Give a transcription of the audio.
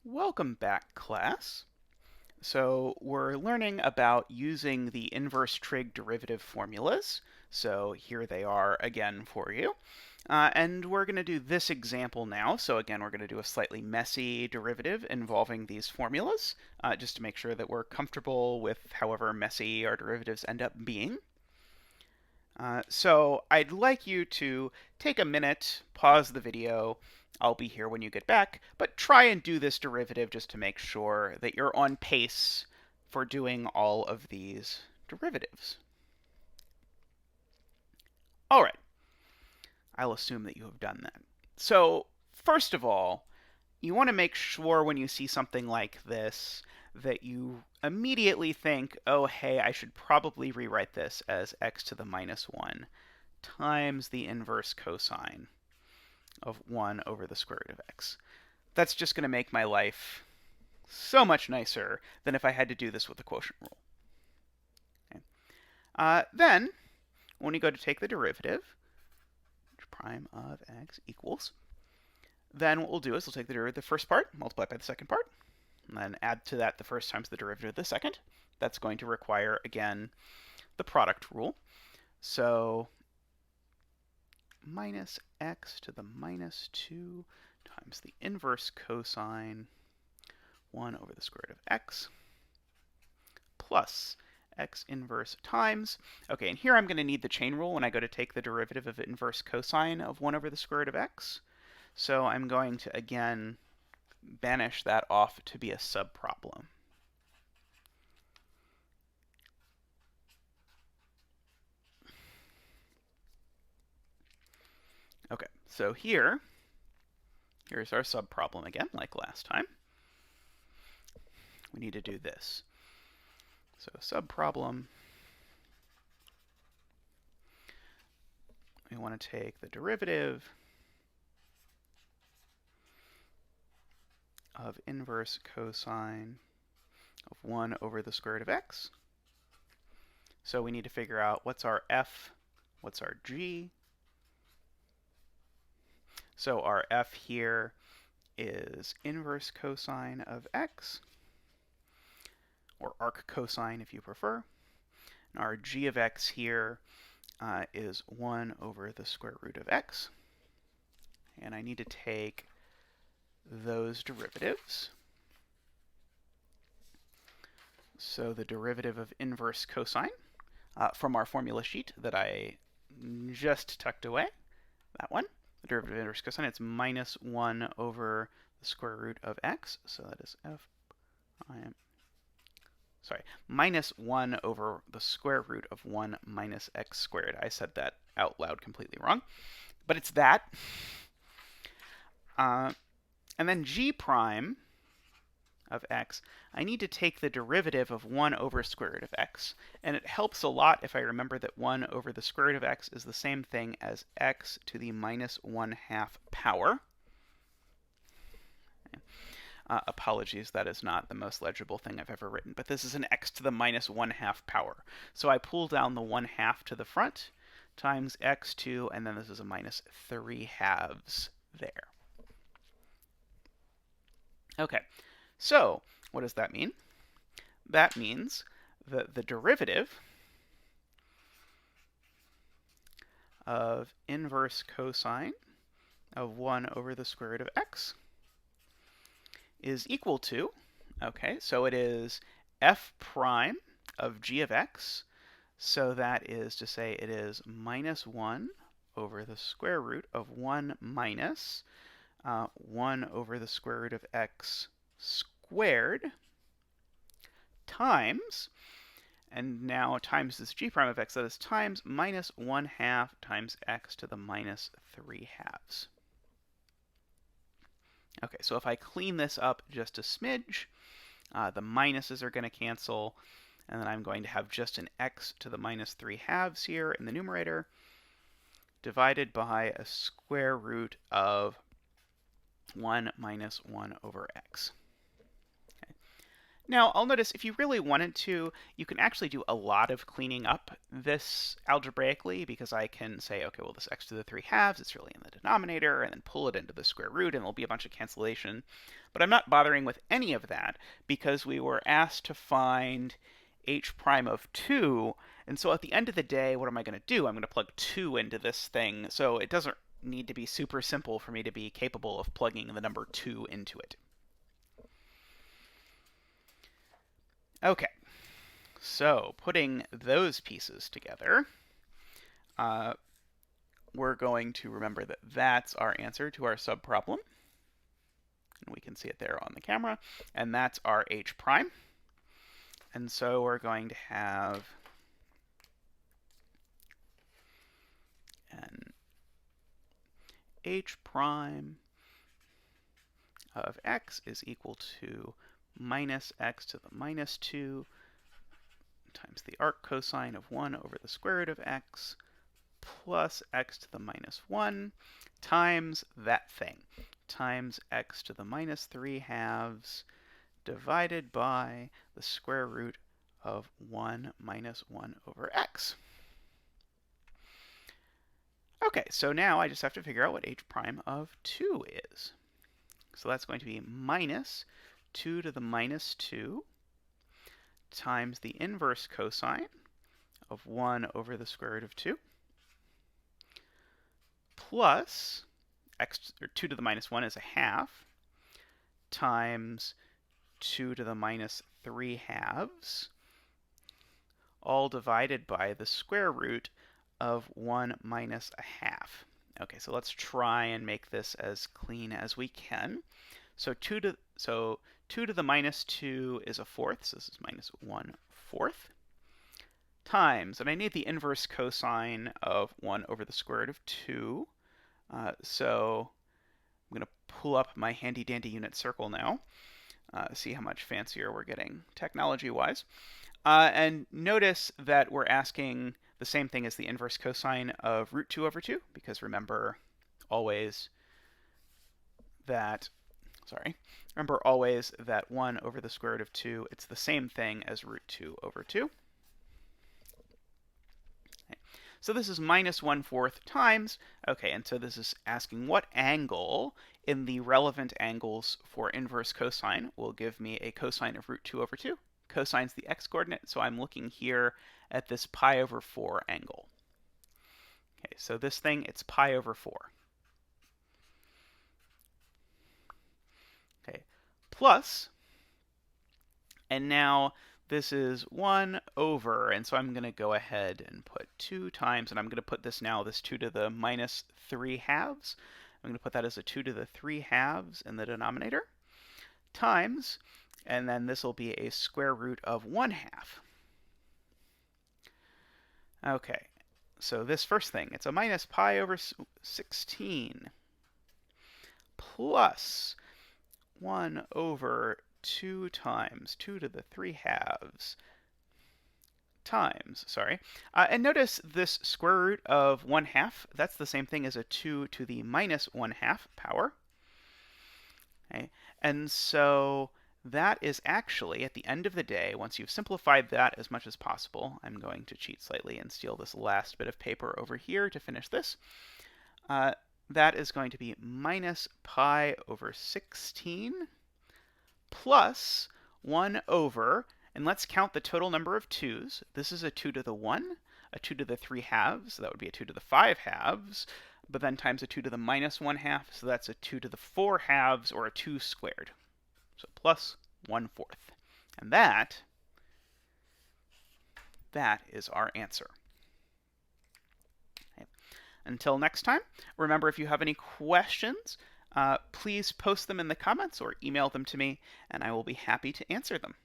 Welcome back, class. So we're learning about using the inverse trig derivative formulas. So here they are again for you. And we're going to do this example now. So again, we're going to do a slightly messy derivative involving these formulas, just to make sure that we're comfortable with however messy our derivatives end up being. So I'd like you to take a minute, pause the video. I'll be here when you get back, but try and do this derivative just to make sure that you're on pace for doing all of these derivatives. All right, I'll assume that you have done that. So first of all, you want to make sure when you see something like this that you immediately think, oh, hey, I should probably rewrite this as x to the minus 1 times the inverse cosine of 1 over the square root of x. That's just going to make my life so much nicer than if I had to do this with the quotient rule. Okay. Then, when you go to take the derivative, h prime of x equals, then what we'll do is we'll take the derivative of the first part, multiply it by the second part, and then add to that the first times the derivative of the second. That's going to require, again, the product rule. So minus x to the minus 2 times the inverse cosine 1 over the square root of x plus x inverse times. Okay, and here I'm going to need the chain rule when I go to take the derivative of inverse cosine of 1 over the square root of x. So I'm going to, again, banish that off to be a subproblem. Okay, so here's our subproblem again, like last time. We need to do this. So subproblem, we want to take the derivative of inverse cosine of 1 over the square root of x. So we need to figure out what's our f, what's our g. So our f here is inverse cosine of x, or arc cosine if you prefer. And our g of x here is 1 over the square root of x. And I need to take those derivatives. So the derivative of inverse cosine from our formula sheet that I just tucked away, that one, the derivative of inverse cosine, it's minus 1 over the square root of x. So that is f prime, minus 1 over the square root of 1 minus x squared. I said that out loud completely wrong, but it's that. And then g prime of x, I need to take the derivative of 1 over square root of x. And it helps a lot if I remember that 1 over the square root of x is the same thing as x to the minus 1/2 power. Apologies, that is not the most legible thing I've ever written, but this is an x to the minus 1/2 power. So I pull down the 1/2 to the front times x2, and then this is a minus 3/2 there. Okay, so what does that mean? That means that the derivative of inverse cosine of 1 over the square root of x is equal to, okay, so it is f prime of g of x. So that is to say it is minus 1 over the square root of 1 minus 1 over the square root of x squared times, and now times this g prime of x, that is times minus 1/2 times x to the minus 3/2. Okay, so if I clean this up just a smidge, the minuses are going to cancel, and then I'm going to have just an x to the minus 3/2 here in the numerator, divided by a square root of 1 minus 1 over x. Okay. Now, I'll notice if you really wanted to, you can actually do a lot of cleaning up this algebraically, because I can say, okay, well, this x to the 3 halves, it's really in the denominator, and then pull it into the square root, and there'll be a bunch of cancellation. But I'm not bothering with any of that, because we were asked to find h prime of 2, and so at the end of the day, what am I going to do? I'm going to plug 2 into this thing, so it doesn't need to be super simple for me to be capable of plugging the number 2 into it. Okay, so putting those pieces together, we're going to remember that that's our answer to our subproblem. And we can see it there on the camera. And that's our h prime. And so we're going to have an h prime of x is equal to minus x to the minus 2 times the arc cosine of 1 over the square root of x plus x to the minus 1 times that thing, times x to the minus 3 halves divided by the square root of 1 minus 1 over x. Okay, so now I just have to figure out what h prime of 2 is. So that's going to be minus 2 to the minus 2 times the inverse cosine of 1 over the square root of 2 plus x, or 2 to the minus 1 is a half, times 2 to the minus 3 halves, all divided by the square root of 1 minus a half. Okay, so let's try and make this as clean as we can. So 2 to the minus 2 is a fourth, so this is minus 1/4, times, and I need the inverse cosine of 1 over the square root of 2. So I'm going to pull up my handy-dandy unit circle now, see how much fancier we're getting technology-wise. And notice that we're asking the same thing as the inverse cosine of root 2 over 2, because remember always that 1 over the square root of 2, it's the same thing as root 2 over 2. Okay. So this is minus 1/4 times, okay, and so this is asking what angle in the relevant angles for inverse cosine will give me a cosine of root 2 over 2. Cosine's the x-coordinate, so I'm looking here at this pi over 4 angle. Okay, so this thing, it's pi over 4. Okay, plus, and now this is 1 over, and so I'm going to go ahead and put 2 times, and I'm going to put this 2 to the minus 3 halves. I'm going to put that as a 2 to the 3 halves in the denominator, times, and then this will be a square root of 1/2. Okay, so this first thing, it's a minus pi over 16 plus 1 over 2 times 2 to the 3 halves times, and notice this square root of 1/2, that's the same thing as a 2 to the minus 1/2 power. Okay, and so that is actually, at the end of the day, once you've simplified that as much as possible, I'm going to cheat slightly and steal this last bit of paper over here to finish this. That is going to be minus pi over 16 plus 1 over, and let's count the total number of 2's. This is a 2 to the 1, a 2 to the 3 halves, so that would be a 2 to the 5 halves, but then times a 2 to the minus 1/2, so that's a 2 to the 4 halves, or a 2 squared. So plus 1/4. And that is our answer. Okay. Until next time, remember, if you have any questions, please post them in the comments or email them to me, and I will be happy to answer them.